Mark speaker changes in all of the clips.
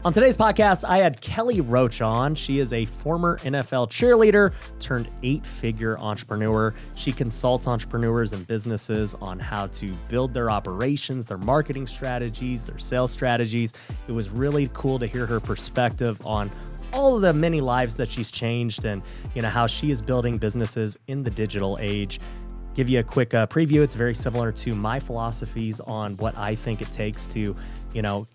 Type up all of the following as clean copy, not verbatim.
Speaker 1: On today's podcast, I had Kelly Roach on. She is a former NFL cheerleader turned 8-figure entrepreneur. She consults entrepreneurs and businesses on how to build their operations, their marketing strategies, their sales strategies. It was really cool to hear her perspective on all of the many lives that she's changed and how she is building businesses in the digital age. Give you a quick preview. It's very similar to my philosophies on what I think it takes to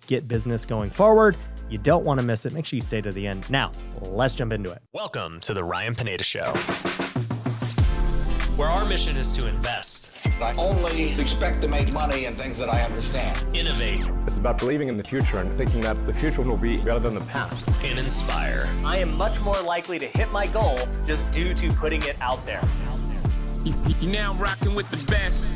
Speaker 1: get business going forward. You don't want to miss it. Make sure you stay to the end. Now, let's jump into it. Welcome to the Ryan Pineda Show, where our mission is to invest.
Speaker 2: I only expect to make money in things that I understand.
Speaker 1: Innovate.
Speaker 3: It's about believing in the future and thinking that the future will be better than the past.
Speaker 1: And inspire. I am much more likely to hit my goal just due to putting it out there.
Speaker 4: You're now rocking with the best.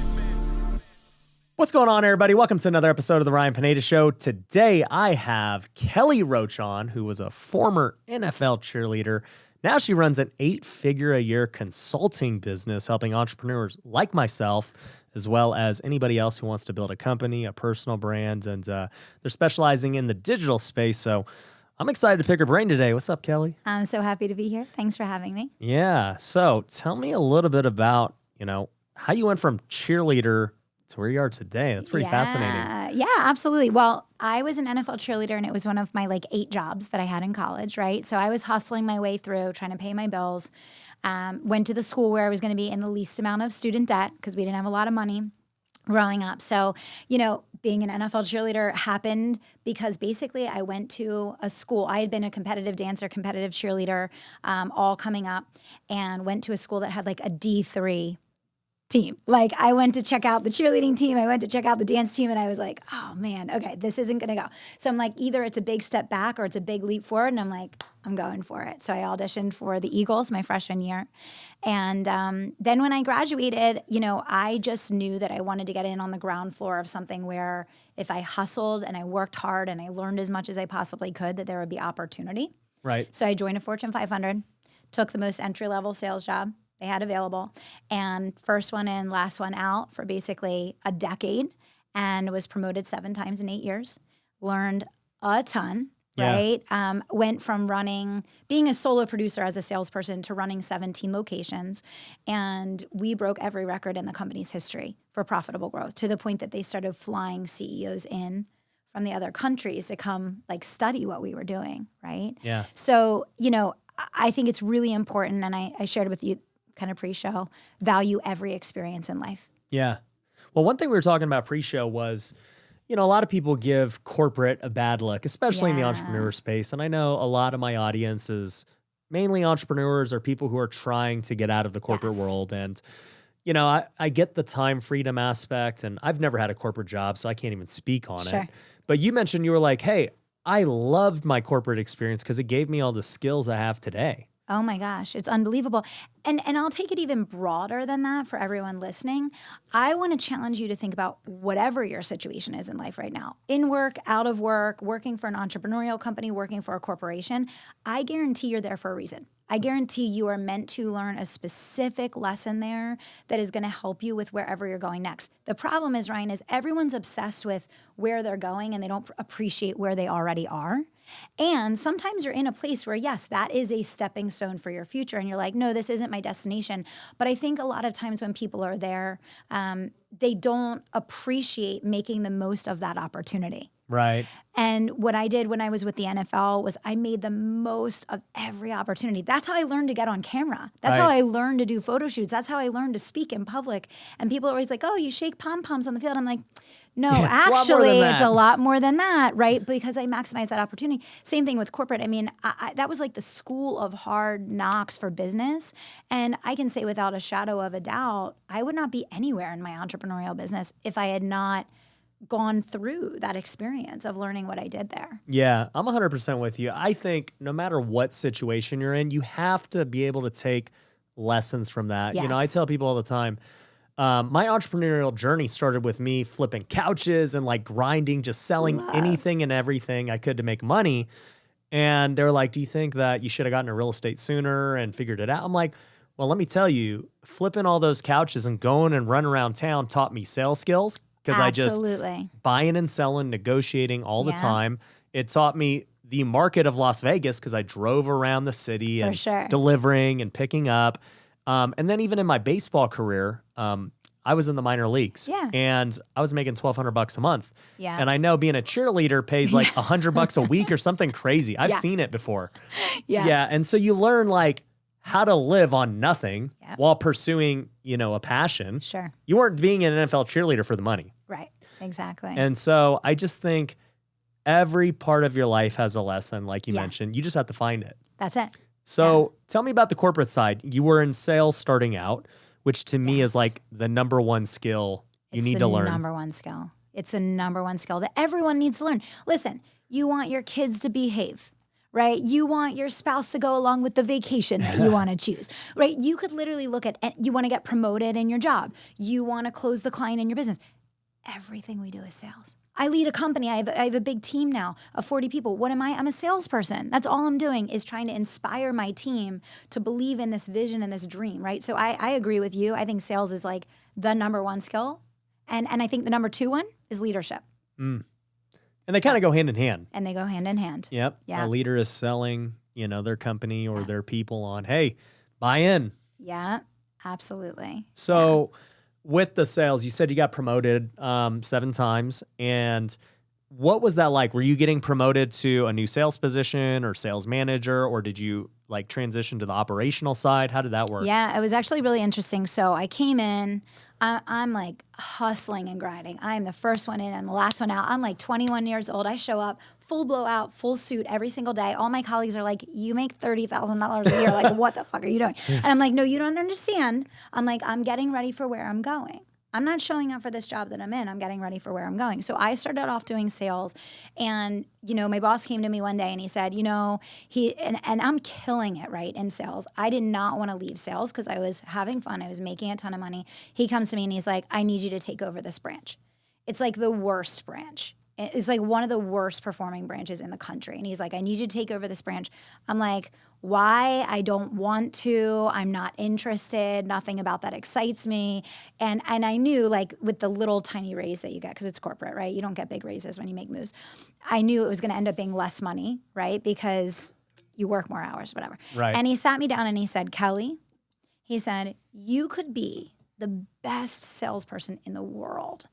Speaker 1: What's going on, everybody? Welcome to another episode of the Ryan Pineda Show. Today, I have Kelly Roach on, who was a former NFL cheerleader. Now she runs an 8-figure-a-year consulting business, helping entrepreneurs like myself, as well as anybody else who wants to build a company, a personal brand, and they're specializing in the digital space. So I'm excited to pick her brain today. What's up, Kelly?
Speaker 5: I'm so happy to be here. Thanks for having me.
Speaker 1: Yeah. So tell me a little bit about, how you went from cheerleader to where you are today. That's pretty fascinating.
Speaker 5: Yeah, absolutely. Well, I was an NFL cheerleader, and it was one of my 8 jobs that I had in college, right? So I was hustling my way through, trying to pay my bills. Went to the school where I was going to be in the least amount of student debt because we didn't have a lot of money growing up. So, being an NFL cheerleader happened because basically I went to a school. I had been a competitive dancer, competitive cheerleader, all coming up, and went to a school that had a D3 team. I went to check out the cheerleading team, I went to check out the dance team, and I was like, oh man, okay, this isn't gonna go. So I'm either it's a big step back or it's a big leap forward, and I'm going for it. So I auditioned for the Eagles my freshman year. And then when I graduated, I just knew that I wanted to get in on the ground floor of something where if I hustled and I worked hard and I learned as much as I possibly could, that there would be opportunity.
Speaker 1: Right.
Speaker 5: So I joined a Fortune 500, took the most entry-level sales job they had available, and first one in, last one out for basically a decade, and was promoted 7 times in 8 years. Learned a ton, right? Went from being a solo producer as a salesperson to running 17 locations, and we broke every record in the company's history for profitable growth, to the point that they started flying CEOs in from the other countries to come study what we were doing, right?
Speaker 1: Yeah.
Speaker 5: So, I think it's really important, and I shared with you kind of pre-show, value every experience in life.
Speaker 1: Yeah. Well, one thing we were talking about pre-show was, a lot of people give corporate a bad look, especially in the entrepreneur space. And I know a lot of my audience is mainly entrepreneurs or people who are trying to get out of the corporate world. And, I get the time freedom aspect, and I've never had a corporate job, so I can't even speak on it. But you mentioned you were like, hey, I loved my corporate experience because it gave me all the skills I have today.
Speaker 5: Oh my gosh, it's unbelievable. And I'll take it even broader than that for everyone listening. I want to challenge you to think about whatever your situation is in life right now. In work, out of work, working for an entrepreneurial company, working for a corporation. I guarantee you're there for a reason. I guarantee you are meant to learn a specific lesson there that is going to help you with wherever you're going next. The problem is, Ryan, is everyone's obsessed with where they're going and they don't appreciate where they already are. And sometimes you're in a place where, yes, that is a stepping stone for your future. And you're like, no, this isn't my destination. But I think a lot of times when people are there, they don't appreciate making the most of that opportunity.
Speaker 1: Right.
Speaker 5: And what I did when I was with the NFL was I made the most of every opportunity. That's how I learned to get on camera. That's how I learned to do photo shoots. That's how I learned to speak in public. And people are always like, oh, you shake pom-poms on the field. I'm like, no, actually, it's a lot more than that, right? Because I maximize that opportunity. Same thing with corporate. I mean, that was the school of hard knocks for business. And I can say without a shadow of a doubt, I would not be anywhere in my entrepreneurial business if I had not gone through that experience of learning what I did there.
Speaker 1: Yeah, I'm 100% with you. I think no matter what situation you're in, you have to be able to take lessons from that.
Speaker 5: Yes.
Speaker 1: I tell people all the time, my entrepreneurial journey started with me flipping couches and grinding, just selling anything and everything I could to make money. And they're like, do you think that you should have gotten into real estate sooner and figured it out? I'm like, well, let me tell you, flipping all those couches and going and running around town taught me sales skills. Because I just buying and selling, negotiating all the time. It taught me the market of Las Vegas because I drove around the city and
Speaker 5: sure.
Speaker 1: delivering and picking up. And then even in my baseball career, I was in the minor leagues.
Speaker 5: Yeah.
Speaker 1: And I was making $1,200 a month.
Speaker 5: Yeah.
Speaker 1: And I know being a cheerleader pays like $100 a week or something crazy. I've seen it before. Yeah. And so you learn like how to live on nothing while pursuing, a passion.
Speaker 5: Sure.
Speaker 1: You weren't being an NFL cheerleader for the money.
Speaker 5: Right. Exactly.
Speaker 1: And so I just think every part of your life has a lesson, like you mentioned. You just have to find it.
Speaker 5: That's it.
Speaker 1: So tell me about the corporate side. You were in sales starting out, which to me is like the number one skill you need to learn.
Speaker 5: It's the number one skill. It's the number one skill that everyone needs to learn. Listen, you want your kids to behave, right? You want your spouse to go along with the vacation that you want to choose, right? You could literally look at, you want to get promoted in your job. You want to close the client in your business. Everything we do is sales. I lead a company. I have a big team now of 40 people. What am I? I'm a salesperson. That's all I'm doing is trying to inspire my team to believe in this vision and this dream, right? So I agree with you. I think sales is like the number one skill. And I think the number two one is leadership.
Speaker 1: And they kind of go hand in hand.
Speaker 5: And they go hand in hand.
Speaker 1: Yep.
Speaker 5: Yeah.
Speaker 1: A leader is selling, their company or their people on, hey, buy in.
Speaker 5: Yeah, absolutely.
Speaker 1: So with the sales, you said you got promoted 7 times. And what was that like? Were you getting promoted to a new sales position or sales manager, or did you like transition to the operational side? How did that work?
Speaker 5: Yeah, it was actually really interesting. So I came in, I'm like hustling and grinding. I'm the first one in, I'm the last one out. I'm like 21 years old. I show up full blowout, full suit every single day. All my colleagues are like, you make $30,000 a year. Like, what the fuck are you doing? And I'm like, no, you don't understand. I'm like, I'm getting ready for where I'm going. I'm not showing up for this job that I'm in. I'm getting ready for where I'm going. So I started off doing sales, and my boss came to me one day and he said, and I'm killing it, right, in sales. I did not want to leave sales because I was having fun. I was making a ton of money. He comes to me and he's like, I need you to take over this branch. It's like the worst branch. It's like one of the worst performing branches in the country. And he's like, I need you to take over this branch. I'm like, why? I don't want to. I'm not interested. Nothing about that excites me. And I knew, like, with the little tiny raise that you get, because it's corporate, right? You don't get big raises when you make moves. I knew it was going to end up being less money, right? Because you work more hours, whatever.
Speaker 1: Right.
Speaker 5: And he sat me down and he said, Kelly, he said, you could be the best salesperson in the world.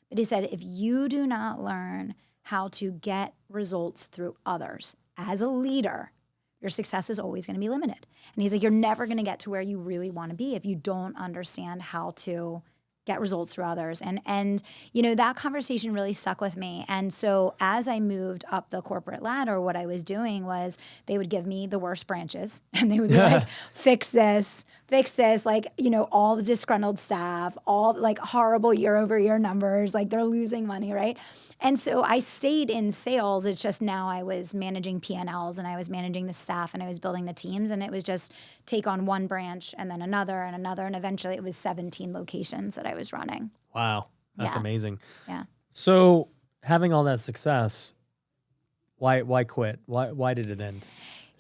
Speaker 5: But he said, if you do not learn how to get results through others as a leader, your success is always going to be limited. And he's like, you're never going to get to where you really want to be if you don't understand how to get results through others. And that conversation really stuck with me. And so as I moved up the corporate ladder, what I was doing was they would give me the worst branches and they would be like, fix this, like, all the disgruntled staff, all like horrible year over year numbers, like they're losing money, right? And so I stayed in sales. It's just now I was managing P&Ls and I was managing the staff and I was building the teams, and it was just take on one branch and then another and another. And eventually it was 17 locations that I was running.
Speaker 1: Wow. That's amazing.
Speaker 5: Yeah.
Speaker 1: So having all that success, why quit? Why did it end?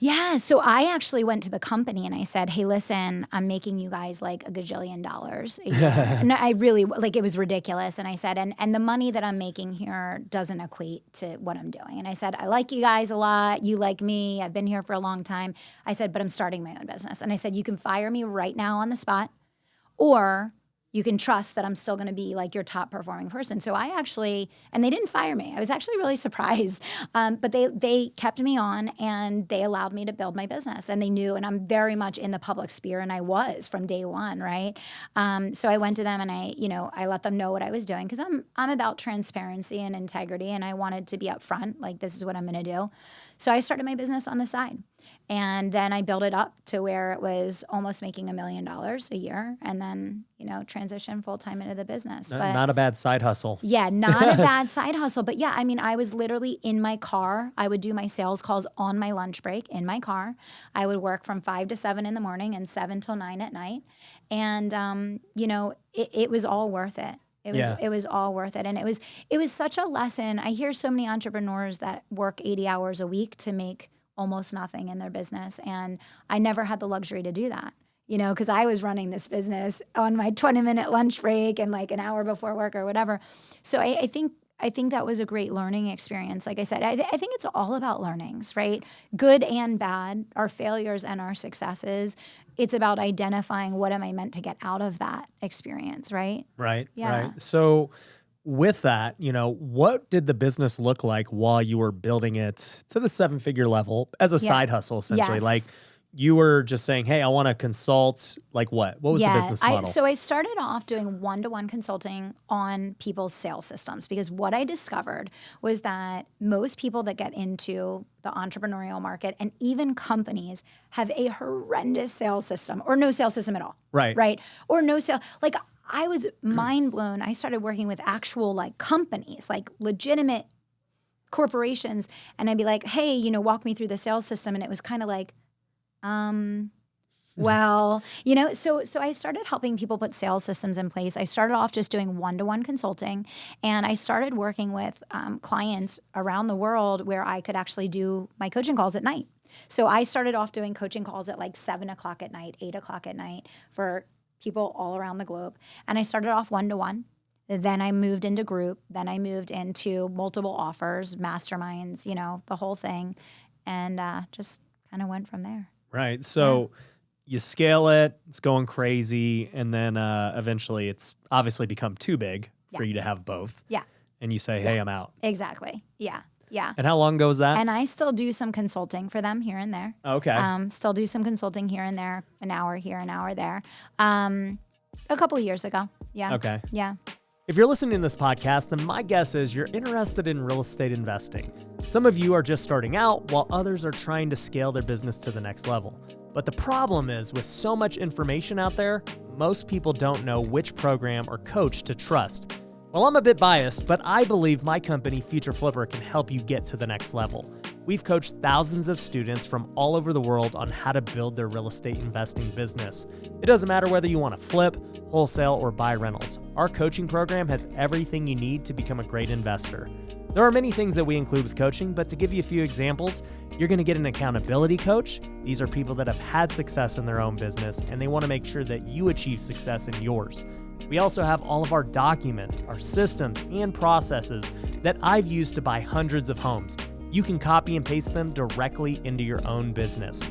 Speaker 5: Yeah, so I actually went to the company and I said, hey, listen, I'm making you guys like $1 gajillion a year. And I really, like, it was ridiculous. And I said, and the money that I'm making here doesn't equate to what I'm doing. And I said, I like you guys a lot. You like me. I've been here for a long time. I said, but I'm starting my own business. And I said, you can fire me right now on the spot, or you can trust that I'm still going to be like your top performing person. So I actually, and they didn't fire me. I was actually really surprised. But they kept me on and they allowed me to build my business. And they knew, and I'm very much in the public sphere, and I was from day one, right? So I went to them and I let them know what I was doing, because I'm about transparency and integrity, and I wanted to be upfront, like, this is what I'm going to do. So I started my business on the side. And then I built it up to where it was almost making $1 million a year, and then, transition full-time into the business. But
Speaker 1: Not a bad side hustle.
Speaker 5: yeah, not a bad side hustle. But yeah, I was literally in my car. I would do my sales calls on my lunch break in my car. I would work from 5 to 7 in the morning and 7 till 9 at night. And, it was all worth it. It was all worth it. And it was such a lesson. I hear so many entrepreneurs that work 80 hours a week to make almost nothing in their business. And I never had the luxury to do that, because I was running this business on my 20-minute lunch break and like an hour before work or whatever. So I think I think that was a great learning experience. Like I said, I think it's all about learnings, right? Good and bad, our failures and our successes. It's about identifying what am I meant to get out of that experience, right?
Speaker 1: Right.
Speaker 5: Yeah.
Speaker 1: Right. So with that, what did the business look like while you were building it to the 7-figure level as a side hustle, essentially?
Speaker 5: Yes.
Speaker 1: Like you were just saying, hey, I want to consult, like what? What was the business model?
Speaker 5: So I started off doing one-to-one consulting on people's sales systems, because what I discovered was that most people that get into the entrepreneurial market and even companies have a horrendous sales system or no sales system at all.
Speaker 1: Right.
Speaker 5: Right. Or no sale. Like I was mind blown. I started working with actual like companies, like legitimate corporations. And I'd be like, hey, walk me through the sales system. And it was kind of like, well, so I started helping people put sales systems in place. I started off just doing one-to-one consulting, and I started working with clients around the world where I could actually do my coaching calls at night. So I started off doing coaching calls at like 7 o'clock at night, 8 o'clock at night for people all around the globe. And I started off one-to-one. Then I moved into group. Then I moved into multiple offers, masterminds, the whole thing, and just kind of went from there.
Speaker 1: Right. So you scale it, it's going crazy, and then eventually it's obviously become too big for you to have both.
Speaker 5: Yeah.
Speaker 1: And you say, hey, I'm out.
Speaker 5: Exactly. Yeah. Yeah.
Speaker 1: And how long ago was that?
Speaker 5: And I still do some consulting for them here and there.
Speaker 1: Okay.
Speaker 5: Still do some consulting here and there, an hour here, an hour there. A couple of years ago. Yeah.
Speaker 1: Okay.
Speaker 5: Yeah.
Speaker 1: If you're listening to this podcast, then my guess is you're interested in real estate investing. Some of you are just starting out, while others are trying to scale their business to the next level. But the problem is, with so much information out there, most people don't know which program or coach to trust. Well, I'm a bit biased, but I believe my company, Future Flipper, can help you get to the next level. We've coached thousands of students from all over the world on how to build their real estate investing business. It doesn't matter whether you want to flip, wholesale, or buy rentals. Our coaching program has everything you need to become a great investor. There are many things that we include with coaching, but to give you a few examples, you're going to get an accountability coach. These are people that have had success in their own business, and they want to make sure that you achieve success in yours. We also have all of our documents, our systems, and processes that I've used to buy hundreds of homes. You can copy and paste them directly into your own business.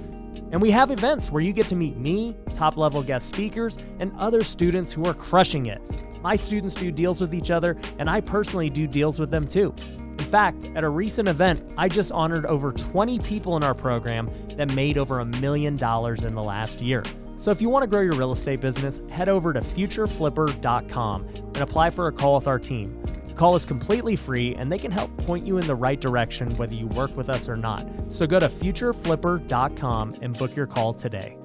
Speaker 1: And we have events where you get to meet me, top-level guest speakers, and other students who are crushing it. My students do deals with each other, and I personally do deals with them too. In fact, at a recent event, I just honored over 20 people in our program that made over $1 million in the last year. So if you want to grow your real estate business, head over to futureflipper.com and apply for a call with our team. The call is completely free, and they can help point you in the right direction whether you work with us or not. So go to futureflipper.com and book your call today.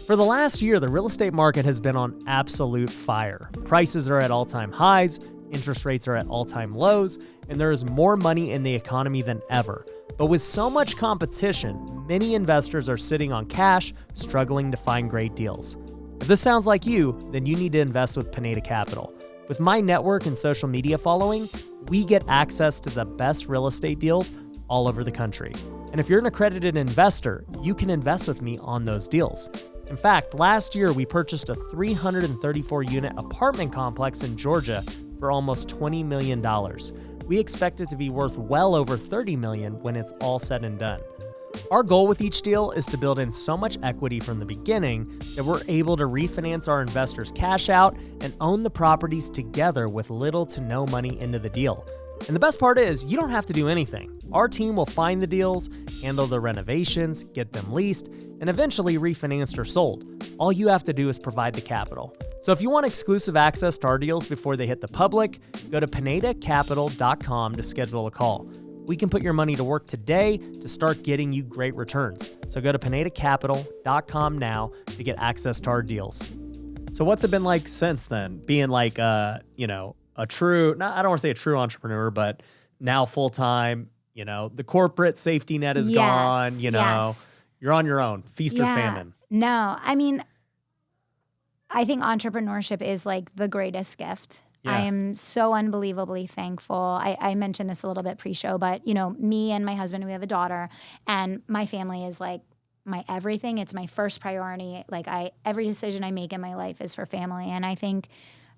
Speaker 1: For the last year, the real estate market has been on absolute fire. Prices are at all-time highs, interest rates are at all-time lows, and there is more money in the economy than ever. But with so much competition, many investors are sitting on cash, struggling to find great deals. If this sounds like you, then you need to invest with Pineda Capital. With my network and social media following, we get access to the best real estate deals all over the country. And if you're an accredited investor, you can invest with me on those deals. In fact, last year we purchased a 334-unit apartment complex in Georgia for almost $20 million. We expect it to be worth well over $30 million when it's all said and done. Our goal with each deal is to build in so much equity from the beginning that we're able to refinance our investors' cash out and own the properties together with little to no money into the deal. And the best part is, you don't have to do anything. Our team will find the deals, handle the renovations, get them leased, and eventually refinanced or sold. All you have to do is provide the capital. So if you want exclusive access to our deals before they hit the public, go to pinedacapital.com to schedule a call. We can put your money to work today to start getting you great returns. So go to pinedacapital.com now to get access to our deals. So what's it been like since then? Being like, a true, I don't want to say a true entrepreneur, but now full-time, the corporate safety net is gone,
Speaker 5: yes.
Speaker 1: You're on your own, feast or famine.
Speaker 5: No, I mean, I think entrepreneurship is like the greatest gift.
Speaker 1: Yeah.
Speaker 5: I am so unbelievably thankful. I mentioned this a little bit pre-show, but me and my husband, we have a daughter, and my family is like my everything. It's my first priority. Like every decision I make in my life is for family. And I think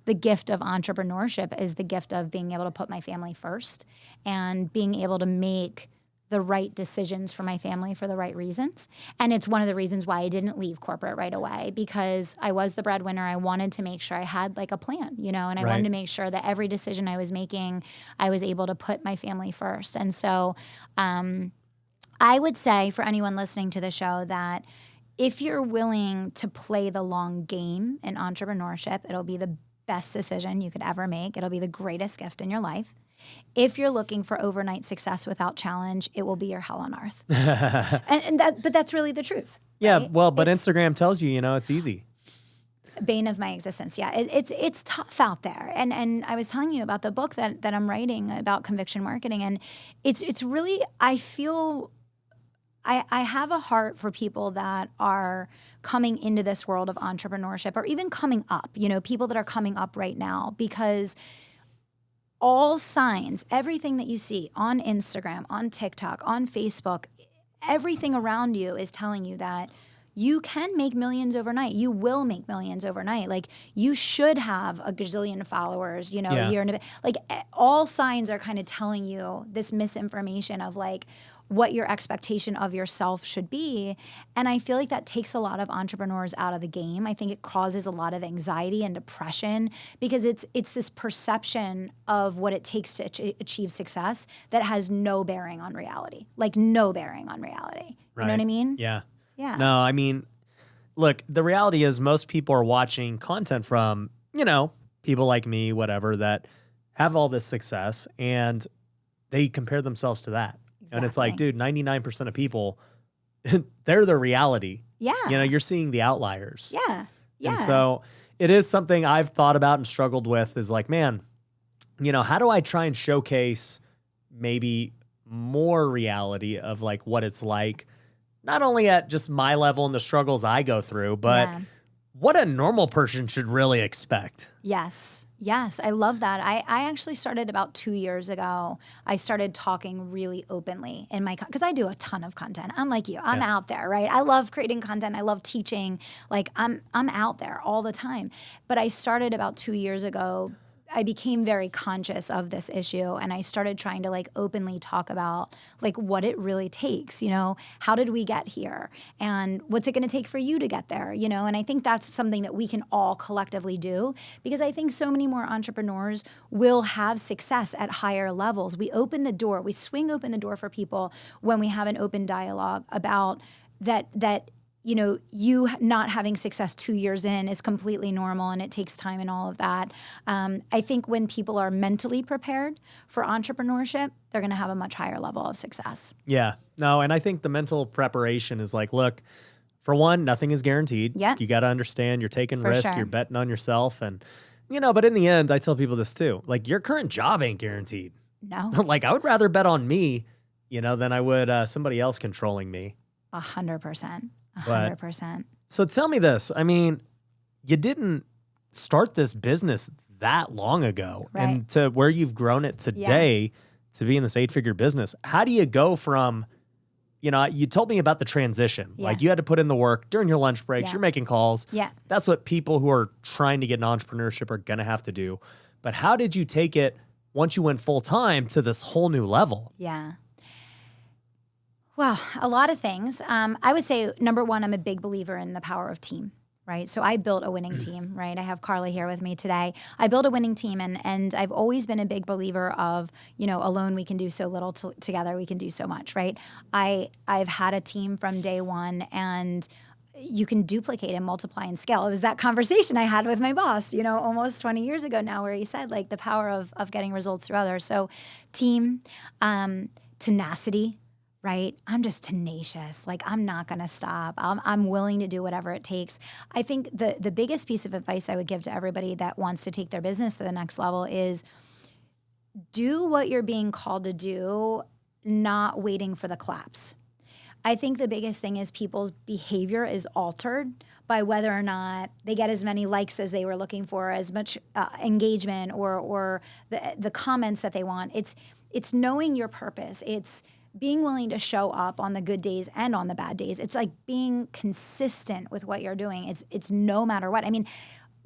Speaker 5: the gift of entrepreneurship is the gift of being able to put my family first and being able to make the right decisions for my family for the right reasons. And it's one of the reasons why I didn't leave corporate right away, because I was the breadwinner. I wanted to make sure I had like a plan, and I wanted to make sure that every decision I was making, I was able to put my family first. And so I would say for anyone listening to the show that if you're willing to play the long game in entrepreneurship, it'll be the best decision you could ever make. It'll be the greatest gift in your life. If you're looking for overnight success without challenge, it will be your hell on earth. But that's really the truth.
Speaker 1: Yeah,
Speaker 5: right?
Speaker 1: well, but Instagram tells you, it's easy.
Speaker 5: Bane of my existence. Yeah, it's tough out there. And I was telling you about the book that I'm writing about conviction marketing, and it's really, I feel I have a heart for people that are coming into this world of entrepreneurship, or even coming up, people that are coming up right now, because all signs, everything that you see on Instagram, on TikTok, on Facebook, everything around you is telling you that you can make millions overnight. You will make millions overnight. Like, you should have a gazillion followers, a year and a bit. Like, all signs are kind of telling you this misinformation of like what your expectation of yourself should be. And I feel like that takes a lot of entrepreneurs out of the game. I think it causes a lot of anxiety and depression, because it's this perception of what it takes to achieve success that has no bearing on reality. Like, no bearing on reality.
Speaker 1: Right.
Speaker 5: You know what I mean?
Speaker 1: Yeah.
Speaker 5: Yeah.
Speaker 1: No, I mean, look, the reality is most people are watching content from, people like me, whatever, that have all this success, and they compare themselves to that. And it's like, dude, 99% of people, they're the reality.
Speaker 5: Yeah.
Speaker 1: You're seeing the outliers.
Speaker 5: Yeah. Yeah.
Speaker 1: And so it is something I've thought about and struggled with, is like, man, how do I try and showcase maybe more reality of like what it's like, not only at just my level and the struggles I go through, but what a normal person should really expect.
Speaker 5: Yes. I love that. I actually started about 2 years ago. I started talking really openly in my, because I do a ton of content. I'm like you. I'm out there, right? I love creating content. I love teaching. Like, I'm out there all the time. But I started about 2 years ago. I became very conscious of this issue, and I started trying to like openly talk about like what it really takes, how did we get here, and what's it going to take for you to get there, and I think that's something that we can all collectively do, because I think so many more entrepreneurs will have success at higher levels. We swing open the door for people when we have an open dialogue about that you not having success 2 years in is completely normal, and it takes time and all of that. I think when people are mentally prepared for entrepreneurship, they're going to have a much higher level of success.
Speaker 1: Yeah. No, and I think the mental preparation is like, look, for one, nothing is guaranteed.
Speaker 5: Yeah.
Speaker 1: You got to understand you're taking risk,
Speaker 5: sure.
Speaker 1: you're betting on yourself. And, but in the end, I tell people this too, like, your current job ain't guaranteed.
Speaker 5: No.
Speaker 1: Like, I would rather bet on me, than I would somebody else controlling me.
Speaker 5: 100%. 100%.
Speaker 1: So tell me this. I mean, you didn't start this business that long ago,
Speaker 5: right.
Speaker 1: and to where you've grown it today to be in this 8-figure business. How do you go from, you told me about the transition.
Speaker 5: Yeah.
Speaker 1: Like, you had to put in the work during your lunch breaks, you're making calls.
Speaker 5: Yeah.
Speaker 1: That's what people who are trying to get in entrepreneurship are going to have to do. But how did you take it once you went full time to this whole new level?
Speaker 5: Yeah. Well, a lot of things. I would say, number one, I'm a big believer in the power of team, right? So I built a winning team, right? I have Carla here with me today. I built a winning team, and I've always been a big believer of, alone we can do so little, together we can do so much, right? I've had a team from day one, and you can duplicate and multiply and scale. It was that conversation I had with my boss, almost 20 years ago now, where he said like the power of getting results through others. So team, tenacity, right? I'm just tenacious. Like, I'm not going to stop. I'm willing to do whatever it takes. I think the biggest piece of advice I would give to everybody that wants to take their business to the next level is do what you're being called to do, not waiting for the claps. I think the biggest thing is people's behavior is altered by whether or not they get as many likes as they were looking for, as much engagement or the comments that they want. It's knowing your purpose. It's being willing to show up on the good days and on the bad days. It's like being consistent with what you're doing. It's no matter what. I mean,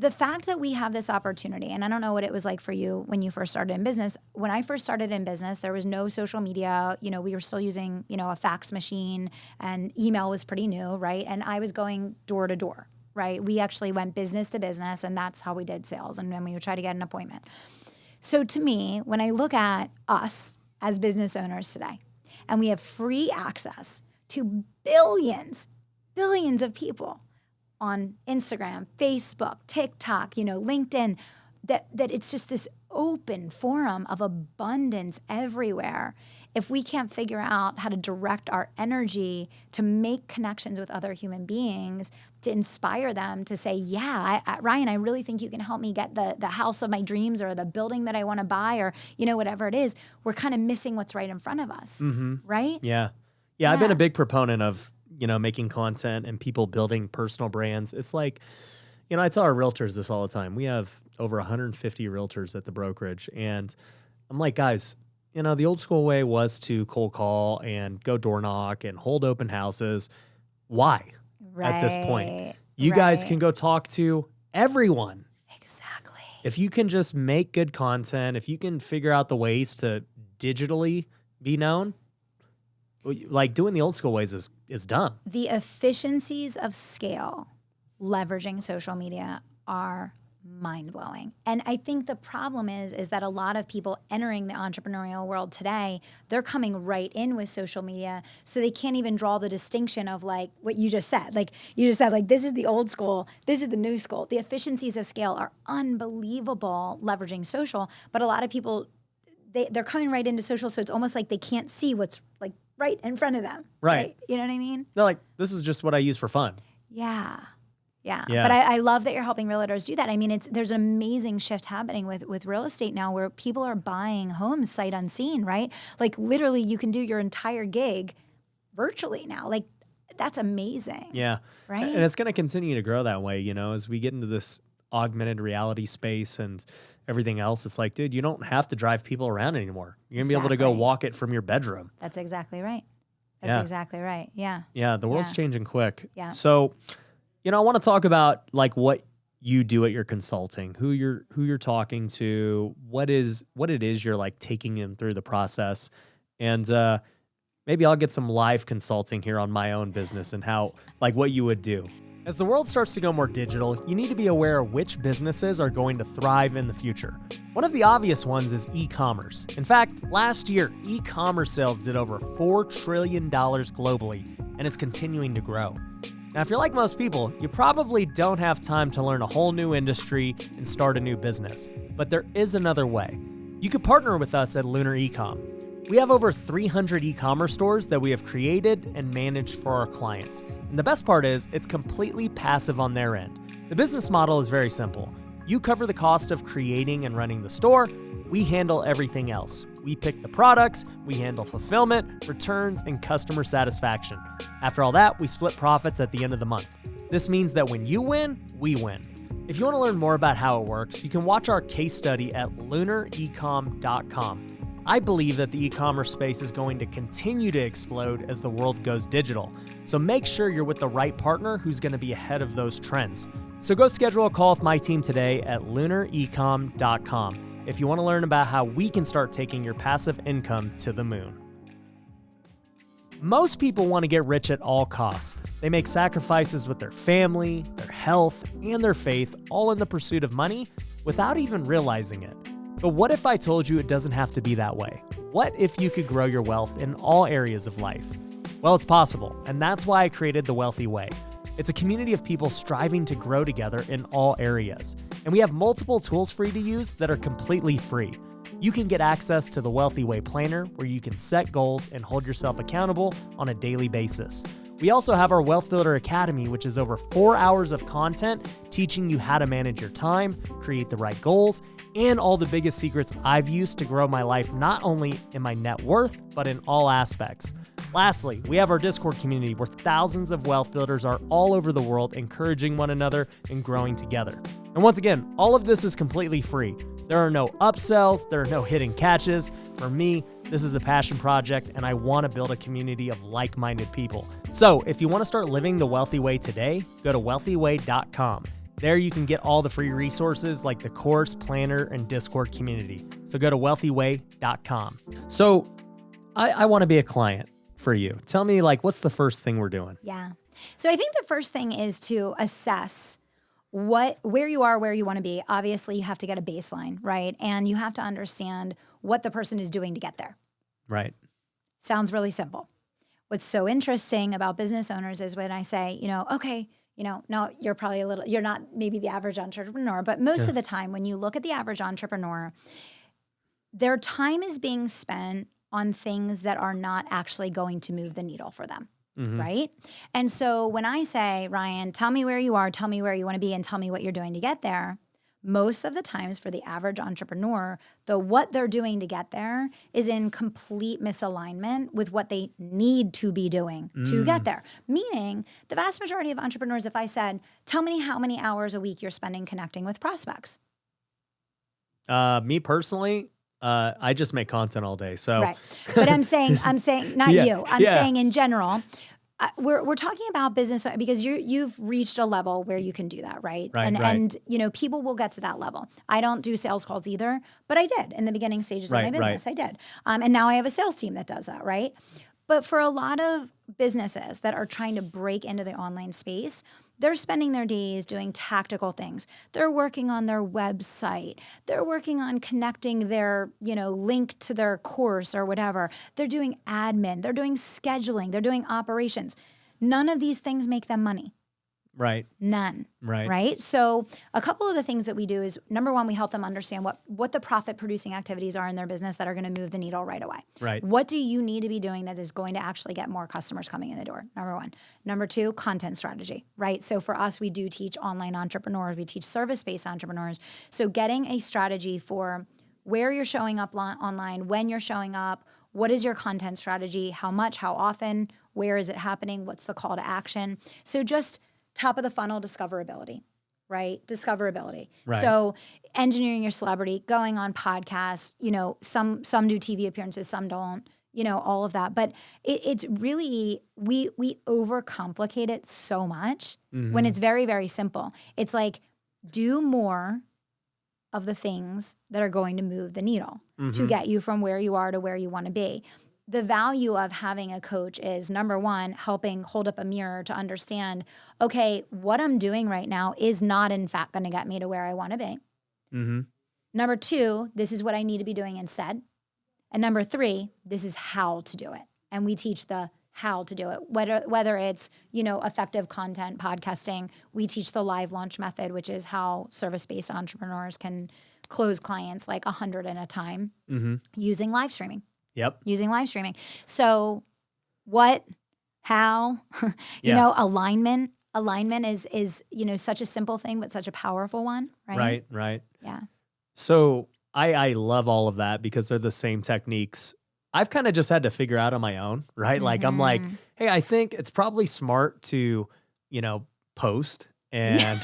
Speaker 5: the fact that we have this opportunity, and I don't know what it was like for you when you first started in business. When I first started in business, there was no social media. We were still using, a fax machine, and email was pretty new, right? And I was going door to door, right? We actually went business to business, and that's how we did sales. And then we would try to get an appointment. So to me, when I look at us as business owners today, and we have free access to billions of people on Instagram, Facebook, TikTok, LinkedIn, that it's just this open forum of abundance everywhere. If we can't figure out how to direct our energy to make connections with other human beings, to inspire them to say, yeah, Ryan, I really think you can help me get the house of my dreams or the building that I want to buy or, whatever it is, we're kind of missing what's right in front of us, right?
Speaker 1: Yeah. I've been a big proponent of making content and people building personal brands. It's like, I tell our realtors this all the time. We have over 150 realtors at the brokerage. And I'm like, guys, the old school way was to cold call and go door knock and hold open houses. Why?
Speaker 5: Right.
Speaker 1: At this point, you guys can go talk to everyone.
Speaker 5: Exactly.
Speaker 1: If you can just make good content, if you can figure out the ways to digitally be known, like doing the old school ways is dumb.
Speaker 5: The efficiencies of scale leveraging social media are mind-blowing. And I think the problem is that a lot of people entering the entrepreneurial world today, they're coming right in with social media, so they can't even draw the distinction of like what you just said. Like you just said, like, this is the old school, this is the new school. The efficiencies of scale are unbelievable leveraging social, but a lot of people, they're coming right into social, so it's almost like they can't see what's like right in front of them.
Speaker 1: Right.
Speaker 5: You know what I mean?
Speaker 1: They're like, this is just what I use for fun.
Speaker 5: Yeah. But I love that you're helping realtors do that. I mean, there's an amazing shift happening with real estate now where people are buying homes sight unseen, right? Like literally you can do your entire gig virtually now. Like that's amazing.
Speaker 1: Yeah.
Speaker 5: Right.
Speaker 1: And it's going to continue to grow that way, as we get into this augmented reality space and everything else. It's like, dude, you don't have to drive people around anymore. You're going to be able to go walk it from your bedroom.
Speaker 5: That's exactly right. That's exactly right. Yeah.
Speaker 1: Yeah. The world's changing quick.
Speaker 5: Yeah.
Speaker 1: So, I want to talk about like what you do at your consulting, who you're talking to, what it is you're like taking them through the process. And maybe I'll get some live consulting here on my own business and how, like what you would do. As the world starts to go more digital, you need to be aware of which businesses are going to thrive in the future. One of the obvious ones is e-commerce. In fact, last year, e-commerce sales did over $4 trillion globally, and it's continuing to grow. Now, if you're like most people, you probably don't have time to learn a whole new industry and start a new business. But there is another way. You could partner with us at Lunar Ecom. We have over 300 e-commerce stores that we have created and managed for our clients. And the best part is, it's completely passive on their end. The business model is very simple. You cover the cost of creating and running the store. We handle everything else. We pick the products, we handle fulfillment, returns, and customer satisfaction. After all that, we split profits at the end of the month. This means that when you win, we win. If you want to learn more about how it works, you can watch our case study at lunarecom.com. I believe that the e-commerce space is going to continue to explode as the world goes digital. So make sure you're with the right partner who's going to be ahead of those trends. So go schedule a call with my team today at lunarecom.com if you want to learn about how we can start taking your passive income to the moon. Most people want to get rich at all costs. They make sacrifices with their family, their health, and their faith, all in the pursuit of money without even realizing it. But what if I told you it doesn't have to be that way? What if you could grow your wealth in all areas of life? Well, it's possible, and that's why I created The Wealthy Way. It's a community of people striving to grow together in all areas. And we have multiple tools for you to use that are completely free. You can get access to the Wealthy Way Planner, where you can set goals and hold yourself accountable on a daily basis. We also have our Wealth Builder Academy, which is over 4 hours of content teaching you how to manage your time, create the right goals, and all the biggest secrets I've used to grow my life, not only in my net worth, but in all aspects. Lastly, we have our Discord community where thousands of wealth builders are all over the world encouraging one another and growing together. And once again, all of this is completely free. There are no upsells, there are no hidden catches. For me, this is a passion project, and I want to build a community of like-minded people. So if you want to start living the wealthy way today, go to wealthyway.com. There you can get all the free resources like the course, planner, and Discord community. So go to wealthyway.com. So I want to be a client for you. Tell me, like, what's the first thing we're doing?
Speaker 5: Yeah. So I think the first thing is to assess where you are, where you want to be. Obviously, you have to get a baseline, right? And you have to understand what the person is doing to get there.
Speaker 1: Right.
Speaker 5: Sounds really simple. What's so interesting about business owners is when I say, okay, no, you're not maybe the average entrepreneur, but most of the time when you look at the average entrepreneur, their time is being spent on things that are not actually going to move the needle for them. Right? And so when I say, Ryan, tell me where you are, tell me where you want to be, and tell me what you're doing to get there, most of the times for the average entrepreneur, what they're doing to get there is in complete misalignment with what they need to be doing to get there. Meaning, the vast majority of entrepreneurs, if I said, tell me how many hours a week you're spending connecting with prospects.
Speaker 1: Me personally, I just make content all day. So,
Speaker 5: right. But I'm saying, not you. I'm saying in general. We're talking about business because you've reached a level where you can do that, right? And people will get to that level. I don't do sales calls either, but I did in the beginning stages of my business. I did, and now I have a sales team that does that, right? But for a lot of businesses that are trying to break into the online space, they're spending their days doing tactical things. They're working on their website. They're working on connecting their, link to their course or whatever. They're doing admin. They're doing scheduling. They're doing operations. None of these things make them money.
Speaker 1: Right.
Speaker 5: None. Right. So a couple of the things that we do is, number one, we help them understand what the profit producing activities are in their business that are going to move the needle right away.
Speaker 1: Right.
Speaker 5: What do you need to be doing that is going to actually get more customers coming in the door? Number one. Number two, content strategy, right? So for us, we do teach online entrepreneurs. We teach service-based entrepreneurs. So getting a strategy for where you're showing up online, when you're showing up, what is your content strategy, how much, how often, where is it happening, what's the call to action? So just top of the funnel discoverability, right? Discoverability.
Speaker 1: Right.
Speaker 5: So engineering your celebrity, going on podcasts, some do TV appearances, some don't, all of that. But it's really, we overcomplicate it so much when it's very, very simple. It's like, do more of the things that are going to move the needle to get you from where you are to where you want to be. The value of having a coach is, number one, helping hold up a mirror to understand, okay, what I'm doing right now is not in fact going to get me to where I want to be. Number two, this is what I need to be doing instead. And number three, this is how to do it. And we teach the how to do it, whether it's, effective content, podcasting. We teach the live launch method, which is how service-based entrepreneurs can close clients like 100 at a time using live streaming.
Speaker 1: Yep.
Speaker 5: Using live streaming. So what, how, alignment is, such a simple thing, but such a powerful one, right?
Speaker 1: Right.
Speaker 5: Yeah.
Speaker 1: So I love all of that because they're the same techniques I've kind of just had to figure out on my own, right? Like, I'm like, hey, I think it's probably smart to, post and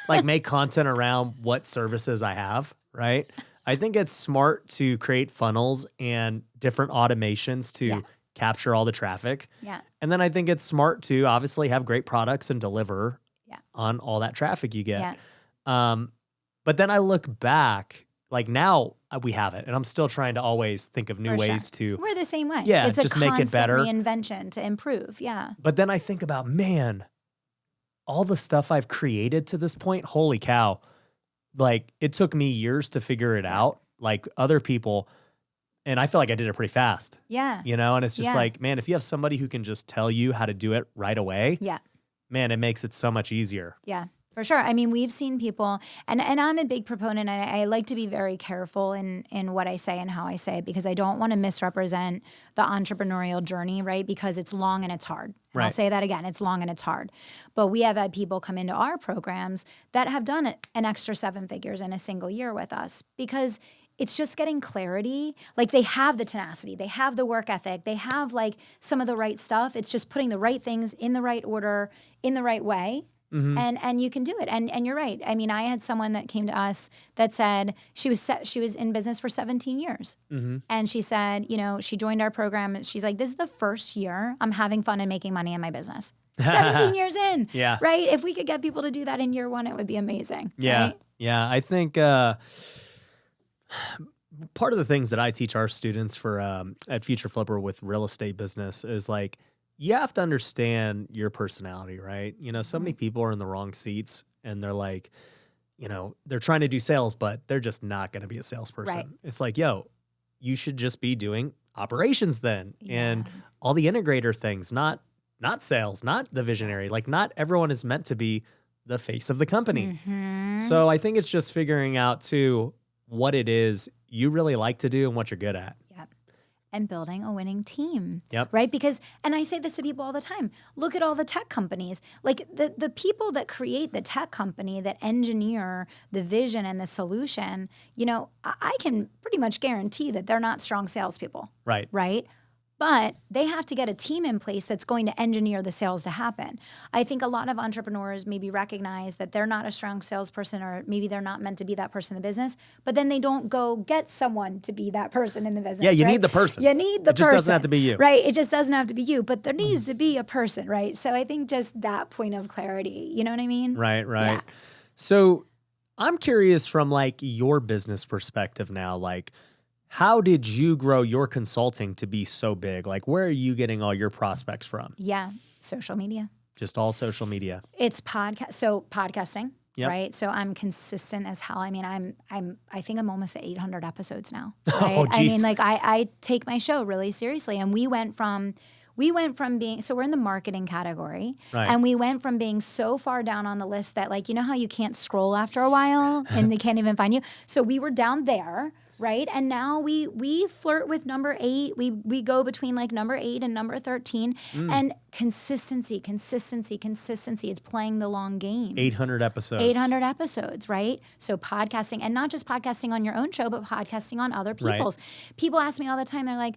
Speaker 1: like make content around what services I have, right? I think it's smart to create funnels and different automations to capture all the traffic.
Speaker 5: Yeah.
Speaker 1: And then I think it's smart to obviously have great products and deliver on all that traffic you get.
Speaker 5: Yeah.
Speaker 1: But then I look back, like now we have it, and I'm still trying to always think of new ways to.
Speaker 5: We're the same way.
Speaker 1: Yeah,
Speaker 5: it's
Speaker 1: just
Speaker 5: a
Speaker 1: make it
Speaker 5: constant
Speaker 1: better.
Speaker 5: Reinvention to improve. Yeah.
Speaker 1: But then I think about, man, all the stuff I've created to this point, holy cow. Like, it took me years to figure it out, like other people, and I feel like I did it pretty fast.
Speaker 5: Yeah.
Speaker 1: And it's just like, man, if you have somebody who can just tell you how to do it right away, man, it makes it so much easier.
Speaker 5: Yeah. For sure. I mean, we've seen people, and I'm a big proponent, and I like to be very careful in what I say and how I say it, because I don't want to misrepresent the entrepreneurial journey, right? Because it's long and it's hard. And I'll say that again, it's long and it's hard. But we have had people come into our programs that have done an extra 7 figures in a single year with us, because it's just getting clarity. Like, they have the tenacity, they have the work ethic, they have like some of the right stuff. It's just putting the right things in the right order, in the right way. And you can do it. And you're right. I mean, I had someone that came to us that said she was in business for 17 years. And she said, she joined our program and she's like, this is the first year I'm having fun and making money in my business. 17 years in.
Speaker 1: Yeah.
Speaker 5: Right? If we could get people to do that in year one, it would be amazing.
Speaker 1: Yeah.
Speaker 5: Right?
Speaker 1: Yeah. I think part of the things that I teach our students for at Future Flipper with real estate business is like, you have to understand your personality, right? So many people are in the wrong seats and they're like, they're trying to do sales, but they're just not going to be a salesperson.
Speaker 5: Right.
Speaker 1: It's like, you should just be doing operations then and all the integrator things, not sales, not the visionary. Like not everyone is meant to be the face of the company. So I think it's just figuring out too what it is you really like to do and what you're good at.
Speaker 5: Yep. And building a winning team.
Speaker 1: Yep.
Speaker 5: Right? Because, and I say this to people all the time, look at all the tech companies. Like the people that create the tech company, that engineer the vision and the solution, I can pretty much guarantee that they're not strong salespeople.
Speaker 1: Right.
Speaker 5: Right? But they have to get a team in place that's going to engineer the sales to happen. I think a lot of entrepreneurs maybe recognize that they're not a strong salesperson or maybe they're not meant to be that person in the business, but then they don't go get someone to be that person in the business.
Speaker 1: Yeah, you
Speaker 5: right?
Speaker 1: need the person.
Speaker 5: You need the person.
Speaker 1: It just doesn't have to be you.
Speaker 5: Right. It just doesn't have to be you, but there needs to be a person, right? So I think just that point of clarity, you know what I mean?
Speaker 1: Right.
Speaker 5: Yeah.
Speaker 1: So I'm curious from like your business perspective now, like how did you grow your consulting to be so big? Like where are you getting all your prospects from?
Speaker 5: Yeah. Social media.
Speaker 1: Just all social media.
Speaker 5: It's podcasting.
Speaker 1: Yep.
Speaker 5: Right. So I'm consistent as hell. I mean, I think I'm almost at 800 episodes now.
Speaker 1: Oh,
Speaker 5: Right? I
Speaker 1: geez.
Speaker 5: mean, like I take my show really seriously. And we went from being, so we're in the marketing category.
Speaker 1: Right.
Speaker 5: And we went from being so far down on the list that like, how you can't scroll after a while and they can't even find you. So we were down there. Right. And now we flirt with number 8. We go between like number 8 and number 13. And consistency. It's playing the long game.
Speaker 1: 800 episodes.
Speaker 5: 800 episodes, right? So podcasting, and not just podcasting on your own show, but podcasting on other people's. Right. People ask me all the time, they're like,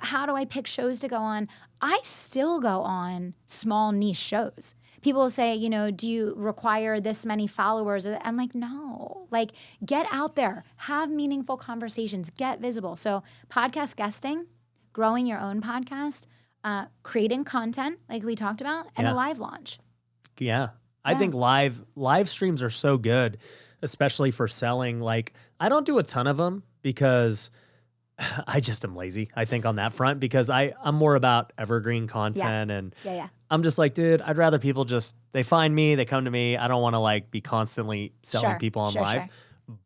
Speaker 5: how do I pick shows to go on? I still go on small niche shows. People will say, do you require this many followers? I'm like, no. Like, get out there. Have meaningful conversations. Get visible. So podcast guesting, growing your own podcast, creating content like we talked about, and a live launch.
Speaker 1: Yeah. I think live streams are so good, especially for selling. Like, I don't do a ton of them because I just am lazy, I think, on that front, because I'm more about evergreen content. And I'm just like, dude, I'd rather people they find me, they come to me. I don't want to like be constantly selling people on live.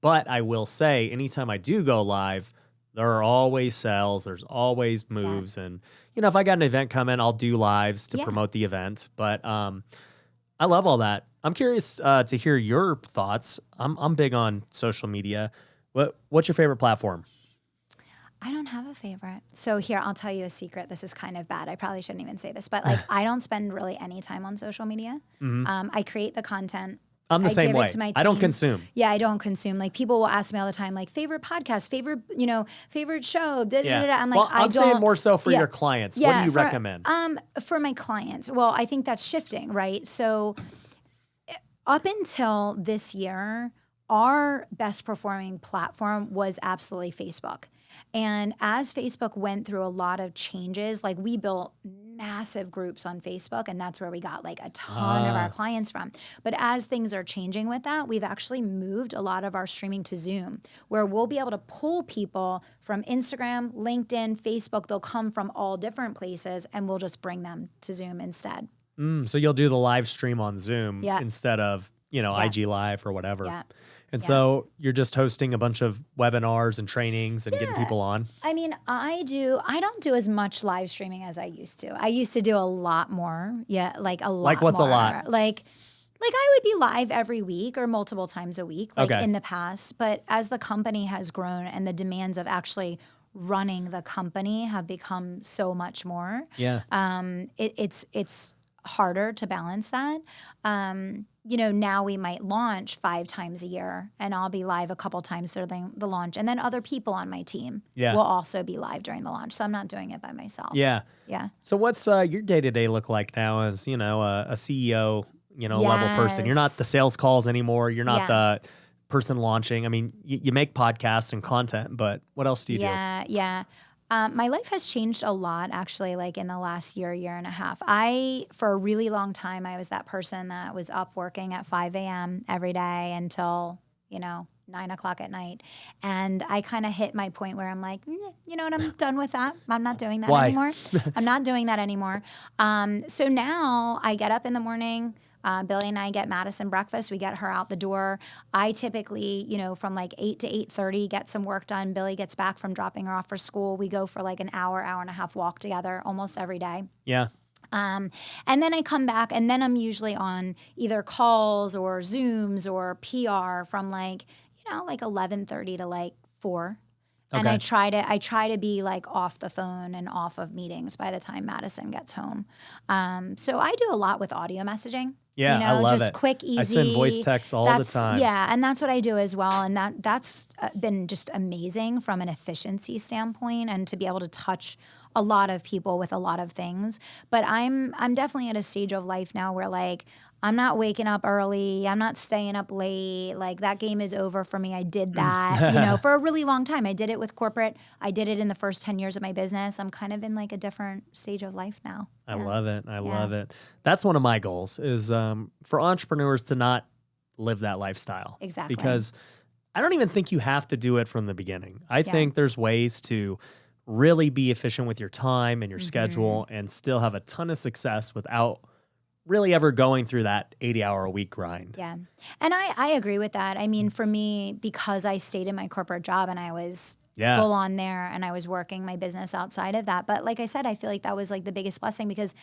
Speaker 1: But I will say, anytime I do go live, there are always sales, there's always moves. And, if I got an event coming, I'll do lives to promote the event. But I love all that. I'm curious to hear your thoughts. I'm big on social media. What's your favorite platform?
Speaker 5: I don't have a favorite. So here, I'll tell you a secret. This is kind of bad. I probably shouldn't even say this, but like I don't spend really any time on social media. I create the content.
Speaker 1: I'm the same
Speaker 5: give
Speaker 1: way.
Speaker 5: It to my team.
Speaker 1: I don't consume.
Speaker 5: Yeah, I don't consume. Like people will ask me all the time, like favorite podcast, favorite show. I'm like,
Speaker 1: I'm saying more so for your clients. What do you recommend?
Speaker 5: For my clients, well, I think that's shifting, right? So up until this year, our best performing platform was absolutely Facebook. And as Facebook went through a lot of changes, like we built massive groups on Facebook, and that's where we got like a ton of our clients from. But as things are changing with that, we've actually moved a lot of our streaming to Zoom, where we'll be able to pull people from Instagram, LinkedIn, Facebook. They'll come from all different places, and we'll just bring them to Zoom instead.
Speaker 1: So you'll do the live stream on Zoom instead of, IG Live or whatever.
Speaker 5: Yeah.
Speaker 1: And so you're just hosting a bunch of webinars and trainings and getting people on?
Speaker 5: I mean, I don't do as much live streaming as I used to. I used to do a lot more. Yeah, like a lot more.
Speaker 1: Like what's
Speaker 5: more.
Speaker 1: A lot?
Speaker 5: Like I would be live every week or multiple times a week, in the past. But as the company has grown and the demands of actually running the company have become so much more, it's harder to balance that. Now we might launch 5 times a year, and I'll be live a couple times during the launch. And then other people on my team will also be live during the launch. So I'm not doing it by myself.
Speaker 1: Yeah.
Speaker 5: Yeah.
Speaker 1: So what's your day-to-day look like now as, a CEO, level person. You're not the sales calls anymore. You're not the person launching. I mean, you make podcasts and content, but what else do you do?
Speaker 5: Yeah. My life has changed a lot, actually, like in the last year and a half. For a really long time, I was that person that was up working at 5 a.m. every day until, 9 o'clock at night. And I kind of hit my point where I'm like, you know what, I'm done with that. I'm not doing that anymore. I'm not doing that anymore. So now I get up in the morning. Billy and I get Madison breakfast. We get her out the door. I typically, from like 8 to 8:30, get some work done. Billy gets back from dropping her off for school. We go for like an hour and a half walk together almost every day.
Speaker 1: Yeah.
Speaker 5: And then I come back, and then I'm usually on either calls or Zooms or PR from like 11:30 to like 4. And I try to be like off the phone and off of meetings by the time Madison gets home. So I do a lot with audio messaging.
Speaker 1: Yeah, I love
Speaker 5: just
Speaker 1: it.
Speaker 5: Quick, easy.
Speaker 1: I send voice texts all the time.
Speaker 5: Yeah, and that's what I do as well. And that's been just amazing from an efficiency standpoint, and to be able to touch a lot of people with a lot of things. But I'm definitely at a stage of life now where like I'm not waking up early. I'm not staying up late. Like that game is over for me. I did that, for a really long time. I did it with corporate. I did it in the first 10 years of my business. I'm kind of in like a different stage of life now.
Speaker 1: I love it. I love it. That's one of my goals is for entrepreneurs to not live that lifestyle.
Speaker 5: Exactly.
Speaker 1: Because I don't even think you have to do it from the beginning. I think there's ways to really be efficient with your time and your schedule and still have a ton of success without really ever going through that 80-hour-a-week grind.
Speaker 5: Yeah. And I agree with that. I mean, for me, because I stayed in my corporate job and I was full on there and I was working my business outside of that. But like I said, I feel like that was like the biggest blessing because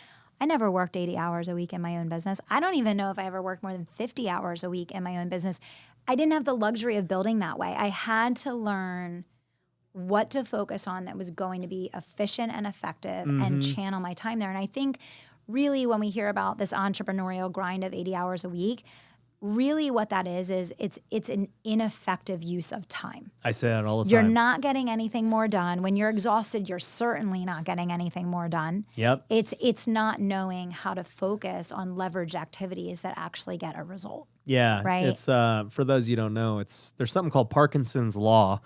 Speaker 5: I never worked 80 hours a week in my own business. I don't even know if I ever worked more than 50 hours a week in my own business. I didn't have the luxury of building that way. I had to learn what to focus on that was going to be efficient and effective and channel my time there. And I think really when we hear about this entrepreneurial grind of 80 hours a week, really what that is it's an ineffective use of time.
Speaker 1: I say that all the time.
Speaker 5: You're not getting anything more done. When you're exhausted, you're certainly not getting anything more done.
Speaker 1: Yep.
Speaker 5: It's not knowing how to focus on leveraged activities that actually get a result.
Speaker 1: Yeah.
Speaker 5: Right.
Speaker 1: It's for those you don't know, there's something called Parkinson's law,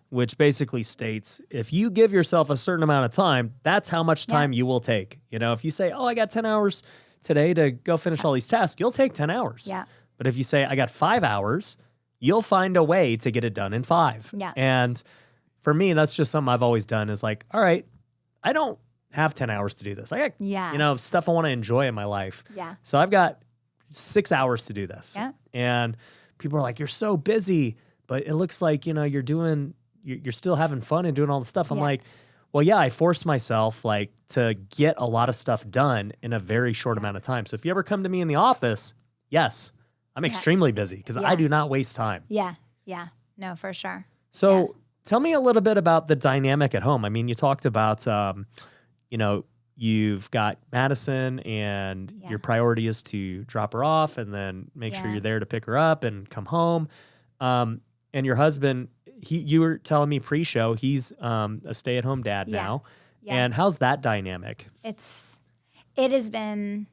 Speaker 1: which basically states if you give yourself a certain amount of time, that's how much time you will take. If you say, I got 10 hours today to go finish all these tasks, you'll take 10 hours.
Speaker 5: Yeah.
Speaker 1: But if you say, I got 5 hours, you'll find a way to get it done in 5.
Speaker 5: Yeah.
Speaker 1: And for me, that's just something I've always done is like, all right, I don't have 10 hours to do this. I got, stuff I want to enjoy in my life.
Speaker 5: Yeah.
Speaker 1: So I've got 6 hours to do this.
Speaker 5: Yeah.
Speaker 1: And people are like, you're so busy, but it looks like, you're still having fun and doing all the stuff. I'm like, well, yeah, I forced myself like to get a lot of stuff done in a very short amount of time. So if you ever come to me in the office, yes, I'm extremely busy because I do not waste time.
Speaker 5: Yeah. Yeah. No, for sure.
Speaker 1: So tell me a little bit about the dynamic at home. I mean, you talked about, you've got Madison and your priority is to drop her off and then make sure you're there to pick her up and come home. And your husband, you were telling me pre-show, he's a stay-at-home dad now. Yeah. And how's that dynamic?
Speaker 5: It has been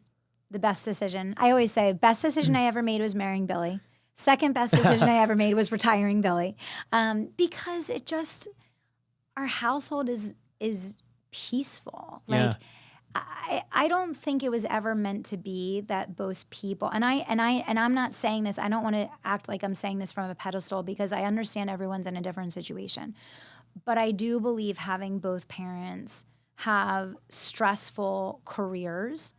Speaker 5: the best decision. I always say, best decision I ever made was marrying Billy. Second best decision I ever made was retiring Billy. Because our household is peaceful. Like, I don't think it was ever meant to be that both people, and I'm not saying this, I don't want to act like I'm saying this from a pedestal because I understand everyone's in a different situation. But I do believe having both parents have stressful careers,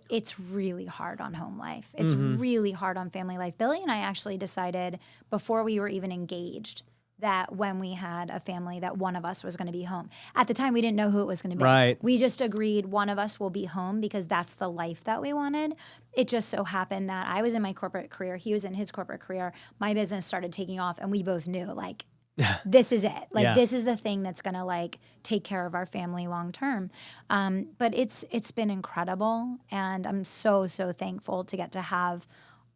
Speaker 5: it's really hard on home life. It's really hard on family life. Billy and I actually decided before we were even engaged that when we had a family that one of us was going to be home. At the time, we didn't know who it was going to be.
Speaker 1: Right.
Speaker 5: We just agreed one of us will be home because that's the life that we wanted. It just so happened that I was in my corporate career. He was in his corporate career. My business started taking off and we both knew like, this is it. Like this is the thing that's going to like take care of our family long term. But it's been incredible. And I'm so thankful to get to have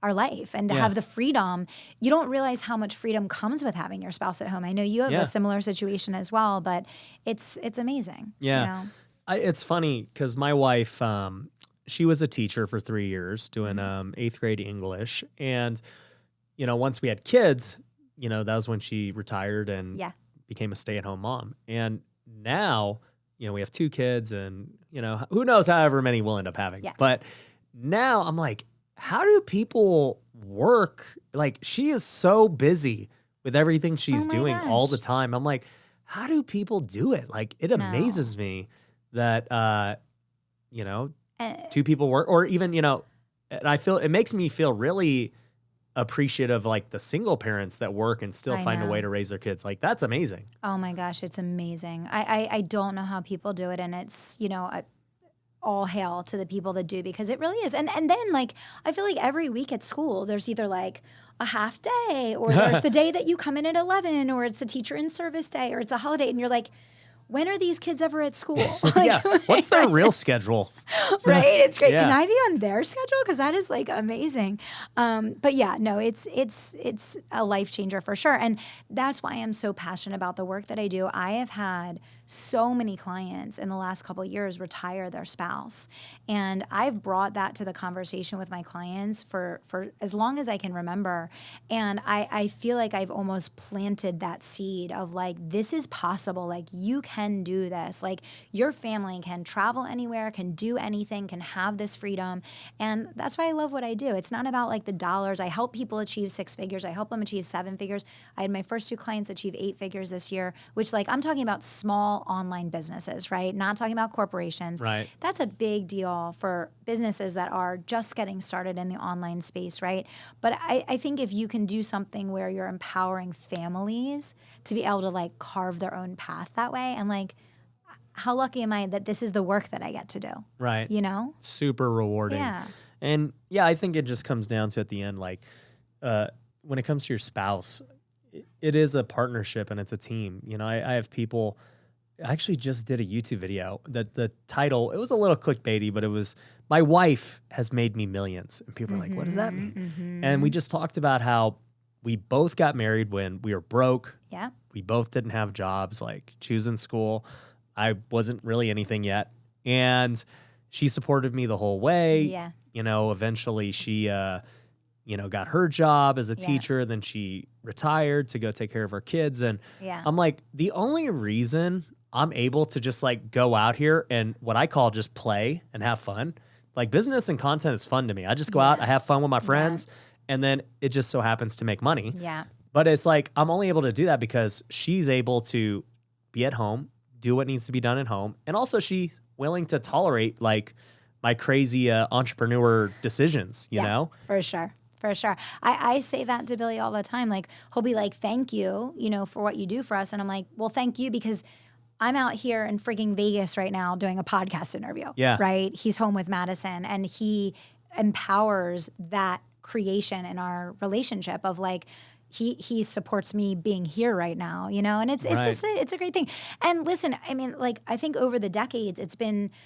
Speaker 5: our life and to have the freedom. You don't realize how much freedom comes with having your spouse at home. I know you have a similar situation as well, but it's amazing.
Speaker 1: Yeah. It's funny because my wife, she was a teacher for 3 years doing 8th grade English. And, once we had kids, that was when she retired and became a stay-at-home mom. And now, we have 2 kids and, who knows however many we'll end up having.
Speaker 5: Yeah.
Speaker 1: But now I'm like, how do people work? Like, she is so busy with everything she's doing all the time. I'm like, how do people do it? Like, it amazes me that, 2 people work, or even, and I feel, it makes me feel really appreciative, like the single parents that work and still find a way to raise their kids. Like, that's amazing.
Speaker 5: Oh my gosh, it's amazing. I don't know how people do it, and it's, all hail to the people that do, because it really is. And then, like, I feel like every week at school, there's either like a half day, or there's the day that you come in at 11, or it's the teacher in service day, or it's a holiday, and you're like, when are these kids ever at school? Like,
Speaker 1: what's their real schedule?
Speaker 5: Right? It's great. Can I be on their schedule? Because that is like amazing. But yeah, no, it's a life changer for sure. And that's why I'm so passionate about the work that I do. I have had so many clients in the last couple of years retire their spouse. And I've brought that to the conversation with my clients for as long as I can remember. And I feel like I've almost planted that seed of like, this is possible. Like, you can do this. Like, your family can travel anywhere, can do anything, can have this freedom. And that's why I love what I do. It's not about like the dollars. I help people achieve 6 figures. I help them achieve 7 figures. I had my first 2 clients achieve 8 figures this year, which, like, I'm talking about small online businesses, right? Not talking about corporations.
Speaker 1: Right.
Speaker 5: That's a big deal for businesses that are just getting started in the online space, right? But I think if you can do something where you're empowering families to be able to like carve their own path that way, and like, how lucky am I that this is the work that I get to do?
Speaker 1: Right. Super rewarding.
Speaker 5: Yeah.
Speaker 1: And yeah, I think it just comes down to, at the end, like, when it comes to your spouse, it is a partnership and it's a team. I have people. I actually just did a YouTube video that the title, it was a little clickbaity, but it was, "My wife has made me millions." And people are like, what does that mean? And we just talked about how we both got married when we were broke.
Speaker 5: Yeah.
Speaker 1: We both didn't have jobs, like choosing school. I wasn't really anything yet. And she supported me the whole way.
Speaker 5: Yeah.
Speaker 1: Eventually she, got her job as a teacher. Then she retired to go take care of her kids. And I'm like, the only reason I'm able to just like go out here and what I call just play and have fun. Like, business and content is fun to me. I just go out, I have fun with my friends, and then it just so happens to make money.
Speaker 5: Yeah.
Speaker 1: But it's like, I'm only able to do that because she's able to be at home, do what needs to be done at home. And also she's willing to tolerate like my crazy entrepreneur decisions, you know?
Speaker 5: For sure. For sure. I say that to Billy all the time. Like, he'll be like, thank you, for what you do for us. And I'm like, well, thank you, because I'm out here in freaking Vegas right now doing a podcast interview. Yeah. Right? He's home with Madison, and he empowers that creation in our relationship of like, he supports me being here right now, and it's just it's a great thing. And listen, I mean, like, I think over the decades,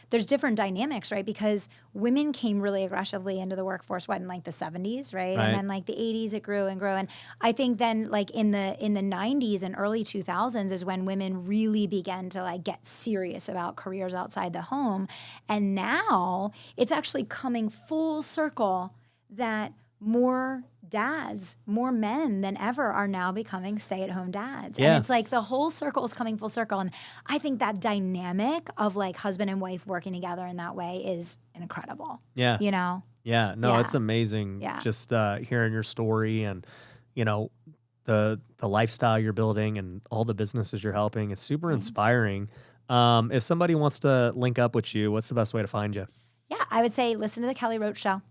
Speaker 5: there's different dynamics, right? Because women came really aggressively into the workforce, in like the 70s, right? And then like the 80s, it grew and grew. And I think then like in the 90s and early 2000s is when women really began to like get serious about careers outside the home. And now it's actually coming full circle that more dads, more men than ever are now becoming stay-at-home dads.
Speaker 1: Yeah.
Speaker 5: And it's like the whole circle is coming full circle. And I think that dynamic of like husband and wife working together in that way is incredible.
Speaker 1: Yeah. Yeah. No, it's amazing.
Speaker 5: Yeah.
Speaker 1: Just hearing your story and, the lifestyle you're building and all the businesses you're helping. It's super inspiring. If somebody wants to link up with you, what's the best way to find you?
Speaker 5: Yeah, I would say listen to the Kelly Roach Show.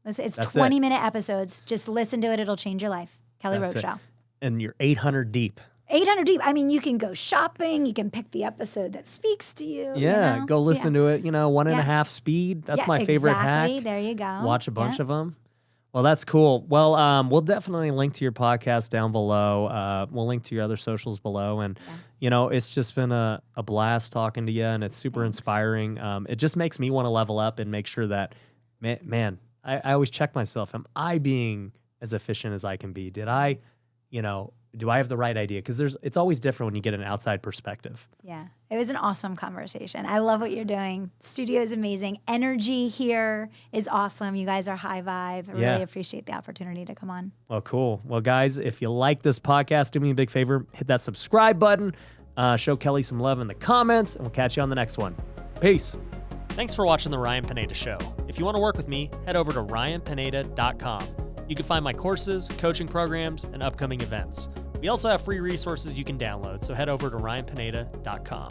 Speaker 5: It's 20-minute episodes. Just listen to it. It'll change your life. Kelly Roach Show.
Speaker 1: And you're 800 deep.
Speaker 5: 800 deep. I mean, you can go shopping. You can pick the episode that speaks to you.
Speaker 1: Yeah, go listen to it. 1.5 speed. That's my favorite hack.
Speaker 5: There you go.
Speaker 1: Watch a bunch of them. Well, that's cool. Well, we'll definitely link to your podcast down below. We'll link to your other socials below. And, it's just been a blast talking to you, and it's super inspiring. It just makes me want to level up and make sure that, man, I always check myself. Am I being as efficient as I can be? Did I, do I have the right idea? Because it's always different when you get an outside perspective.
Speaker 5: Yeah, it was an awesome conversation. I love what you're doing. Studio is amazing. Energy here is awesome. You guys are high vibe. I really appreciate the opportunity to come on.
Speaker 1: Well, cool. Well, guys, if you like this podcast, do me a big favor, hit that subscribe button, show Kelly some love in the comments, and we'll catch you on the next one. Peace. Thanks for watching The Ryan Pineda Show. If you want to work with me, head over to ryanpineda.com. You can find my courses, coaching programs, and upcoming events. We also have free resources you can download, so head over to ryanpineda.com.